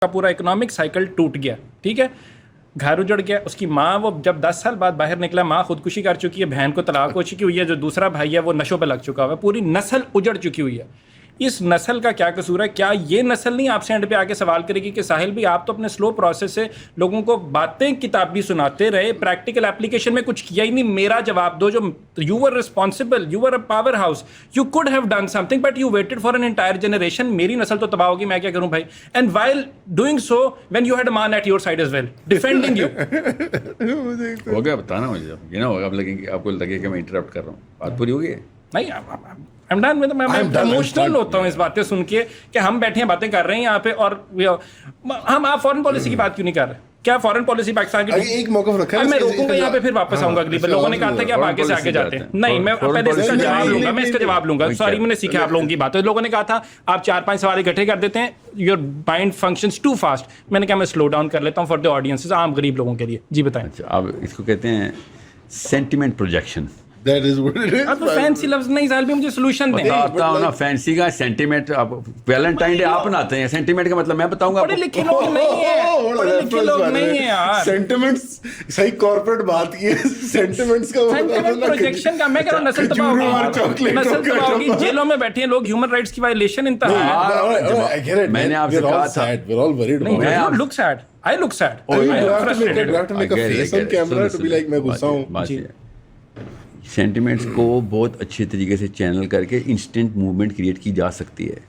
का पूरा economic cycle टूट गया, ठीक है, घर उजड़ गया। उसकी माँ, वो जब 10 साल बाद बाहर निकला, माँ खुदकुशी कर चुकी है, बहन को तलाक हो चुकी हुई है, जो दूसरा भाई है वो नशों पे लग चुका हुआ है, पूरी नस्ल उजड़ चुकी हुई है। इस नस्ल का क्या कसूर है? क्या ये नस्ल नहीं आपसे एंड पे आके सवाल करेगी कि साहिल भी आप तो अपने स्लो प्रोसेस से लोगों को बातें किताबी सुनाते रहे, प्रैक्टिकल एप्लीकेशन में कुछ किया ही नहीं, मेरा जवाब दो। जो you were responsible, you were a powerhouse, you could have done something but you waited for an entire generation. मेरी नस्ल तो तबाह होगी, मैं क्या करूं भाई? And while doing so when you had a man at your side as well defending you. हो गया, बताना मुझे, ये ना होगा अब लगेंगे आपको लगे कि मैं इंटरप्ट कर रहा हूँ। बात पूरी हो गई है? नहीं, आई एम डन में, तो मैं इमोशनल होता हूँ इस बातें सुन के कि हम बैठे हैं बातें कर रहे हैं यहाँ पे, और हम आप फॉरेन पॉलिसी की बात क्यों नहीं कर रहे? क्या फॉरेन पॉलिसी पाकिस्तान की? एक मौका रखा है, मैं रोकूंगा यहाँ पे, फिर वापस आऊंगा अगली बार। लोगों ने कहा था कि आप आगे से आगे जाते हैं। नहीं, मैं पहले इसका जवाब लूंगा, मैं इसका जवाब लूंगा। सॉरी, मैंने सीखा आप लोगों की बात। लोगों ने कहा था आप 4-5 सवाल इकट्ठे कर देते हैं, your mind functions too fast. मैंने कहा मैं स्लो डाउन कर लेता हूँ फॉर द ऑडियंसेस, आम गरीब लोगों के लिए। जी बताएं। अच्छा, अब इसको कहते हैं sentiment projection. That is what it is. अब तो फैंसी लफ्ज नहीं साल भी, मुझे सोल्यूशन दें। बताता हूँ ना, फैंसी का सेंटिमेंट। आप वैलेंटाइन डे आप बनाते हैं, सेंटिमेंट का मतलब मैं बताऊंगा। पढ़े लिखे लोग नहीं है, पढ़े लिखे लोग नहीं है यार। सेंटिमेंट्स सही कॉर्पोरेट बात की है, सेंटिमेंट्स का सेंटिमेंट प्रोजेक्शन का मैं कह रहा हूं, नस्ल तबाह होगी, नस्ल तबाह होगी। जेलों में बैठे हैं लोग, ह्यूमन राइट्स की वायलेशन इंतहा है। मैंने आपसे कहा था, we're all worried नहीं, about it. you look sad. I look sad. Oh, you I look have to make frustrated. it, you have to make a face on camera to be like मैं गुस्सा हूँ। Sentiments को बहुत अच्छे तरीके से channel करके इंस्टेंट मूवमेंट क्रिएट की जा सकती है।